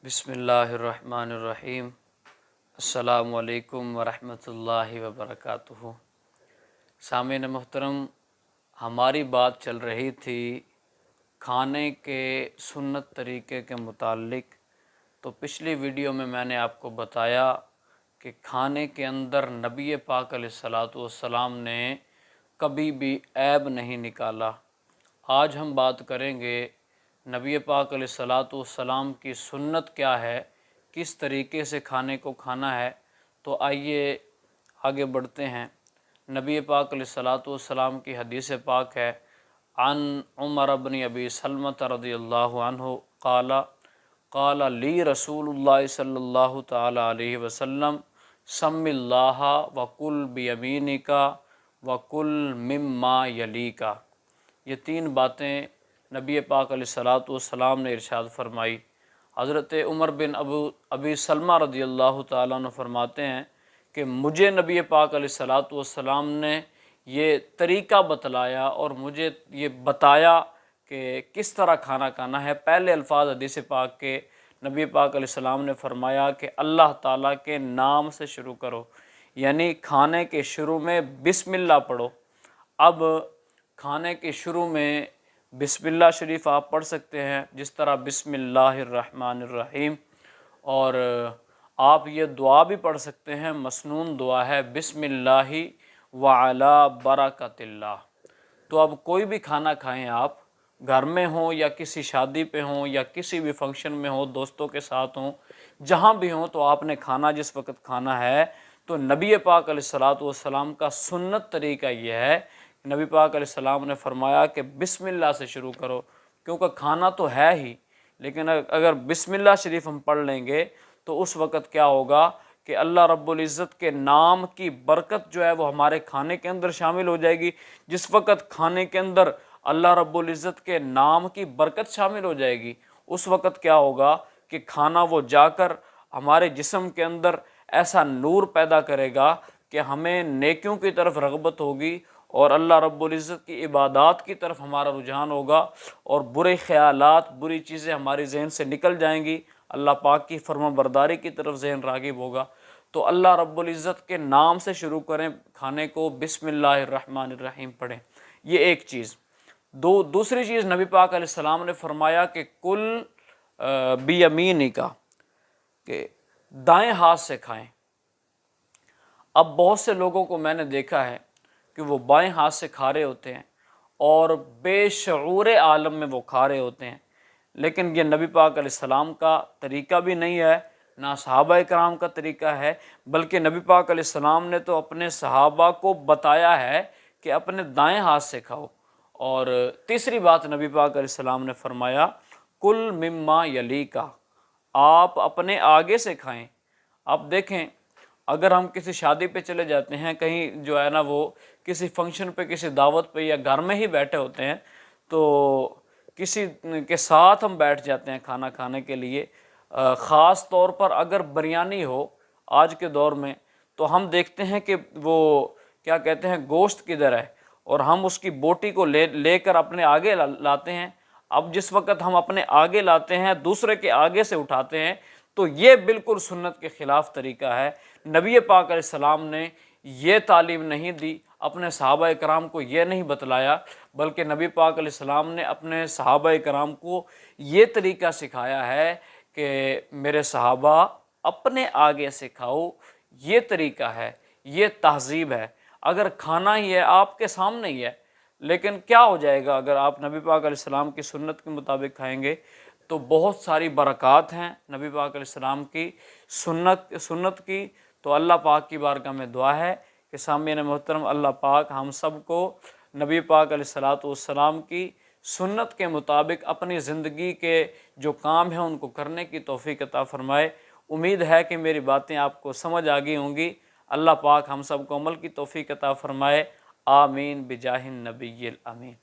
बिस्मिल्लाहिर्रहमानिर्रहीम। अस्सलामु अलैकुम वरहमतुल्लाहि वबरकातुहू। सामीन मोहतरम, हमारी बात चल रही थी खाने के सुन्नत तरीक़े के मुताल्लिक़। तो पिछली वीडियो में मैंने आपको बताया कि खाने के अंदर नबी पाक अलैहिस्सलातु वस्सलाम ने कभी भी ऐब नहीं निकाला। आज हम बात करेंगे नबी पाक अलैहिस्सलातु वस्सलाम की सुन्नत क्या है, किस तरीक़े से खाने को खाना है। तो आइए आगे बढ़ते हैं। नबी पाक अलैहिस्सलातु वस्सलाम की हदीस पाक है, अन उमर इब्न अबी सलमत रज़ियल्लाहु अन्हु क़ाला क़ाला ली रसूलुल्लाह सल्लल्लाहु तआला अलैहि वसल्लम सम्मिल्लाह वकुल बियमीनिका वकुल मिम्मा यलीका। ये तीन बातें नबी पाक अलैहिस्सलातु वस्सलाम ने इरशाद फरमाई। हज़रत उमर बिन अबी सलमा रज़ियल्लाहु ताला अन्हु फरमाते हैं कि मुझे नबी पाक अलैहिस्सलातु वस्सलाम ने ये तरीक़ा बतलाया और मुझे ये बताया कि किस तरह खाना खाना है। पहले अल्फाज हदीस पाक के नबी पाक अलैहिस्सलाम ने फरमाया कि अल्लाह ताला के नाम से शुरू करो, यानी खाने के शुरू में बिस्मिल्लाह पढ़ो। अब खाने के शुरू में बिस्मिल्लाह शरीफ आप पढ़ सकते हैं, जिस तरह बिस्मिल्लाहिर्रहमानिर्रहीम। और आप ये दुआ भी पढ़ सकते हैं, मसनून दुआ है, बिस्मिल्लाहि व अला बरकतिल्लाह। तो अब कोई भी खाना खाएं, आप घर में हो या किसी शादी पे हो या किसी भी फंक्शन में हो, दोस्तों के साथ हो, जहाँ भी हो, तो आपने खाना जिस वक्त खाना है तो नबी पाक अलैहिस्सलातु वस्सलाम का सुन्नत तरीक़ा ये है। नबी पाक अलैहिस्सलाम ने फरमाया कि बिस्मिल्लाह से शुरू करो, क्योंकि खाना तो है ही, लेकिन अगर बिस्मिल्लाह शरीफ हम पढ़ लेंगे तो उस वक़्त क्या होगा कि अल्लाह रब्बुल इज़्ज़त के नाम की बरकत जो है वो हमारे खाने के अंदर शामिल हो जाएगी। जिस वक़्त खाने के अंदर अल्लाह रब्बुल इज़्ज़त के नाम की बरकत शामिल हो जाएगी, उस वक़्त क्या होगा कि खाना वो जाकर हमारे जिस्म के अंदर ऐसा नूर पैदा करेगा कि हमें नेकियों की तरफ रग़बत होगी और अल्लाह रब्बुल इज़्ज़त की इबादत की तरफ हमारा रुझान होगा और बुरे ख़यालात, बुरी चीज़ें हमारी ज़हन से निकल जाएंगी। अल्लाह पाक की फरमाबरदारी की तरफ ज़हन राग़िब होगा। तो अल्लाह रब्बुल इज़्ज़त के नाम से शुरू करें खाने को, बिस्मिल्लाहिर्रहमानिर्रहीम पढ़ें। ये एक चीज़। दूसरी चीज़ नबी पाक अलैहिस्सलाम ने फरमाया कि कुल बियमीनिका, कि दाएँ हाथ से खाएँ। अब बहुत से लोगों को मैंने देखा है कि वो बाएं हाथ से खा रहे होते हैं और बेशऊर आलम में वो खा रहे होते हैं, लेकिन ये नबी पाक अलैहिस्सलाम का तरीक़ा भी नहीं है, ना सहाबा इकराम का तरीक़ा है, बल्कि नबी पाक अलैहिस्सलाम ने तो अपने सहाबा को बताया है कि अपने दाएं हाथ से खाओ। और तीसरी बात नबी पाक अलैहिस्सलाम ने फरमाया कुल मिम्मा यलीका, आप अपने आगे से खाएं। आप देखें, अगर हम किसी शादी पे चले जाते हैं, कहीं जो है ना वो किसी फंक्शन पे, किसी दावत पे, या घर में ही बैठे होते हैं, तो किसी के साथ हम बैठ जाते हैं खाना खाने के लिए। ख़ास तौर पर अगर बिरयानी हो आज के दौर में, तो हम देखते हैं कि वो क्या कहते हैं, गोश्त किधर है, और हम उसकी बोटी को लेकर अपने आगे लाते हैं। अब जिस वक़्त हम अपने आगे लाते हैं, दूसरे के आगे से उठाते हैं, तो ये बिल्कुल सुन्नत के ख़िलाफ़ तरीक़ा है। नबी पाक अलैहिस्सलाम ने ये तालीम नहीं दी, अपने सहाबा इकराम को ये नहीं बतलाया, बल्कि नबी पाक अलैहिस्सलाम ने अपने सहाबा इकराम को ये तरीक़ा सिखाया है कि मेरे सहाबा अपने आगे से खाओ। ये तरीक़ा है, ये तहज़ीब है। अगर खाना ही है, आपके सामने ही है, लेकिन क्या हो जाएगा अगर आप नबी पाक अलैहिस्सलाम की सुन्नत के मुताबिक खाएंगे, तो बहुत सारी बरक़ात हैं नबी पाक अलैहिस्सलाम की सुन्नत की। तो अल्लाह पाक की बारगाह में दुआ है कि सामीन मोहतरम, अल्लाह पाक हम सब को नबी पाक अलैहिस्सलातु वस्सलाम की सुन्नत के मुताबिक अपनी ज़िंदगी के जो काम हैं उनको करने की तौफ़ीक़ अता फ़रमाए। उम्मीद है कि मेरी बातें आपको समझ आ गई होंगी। अल्लाह पाक हम सब को अमल की तौफ़ीक़ अता फ़रमाए। आमीन बिजाहिन नबिय्यिल अमीन।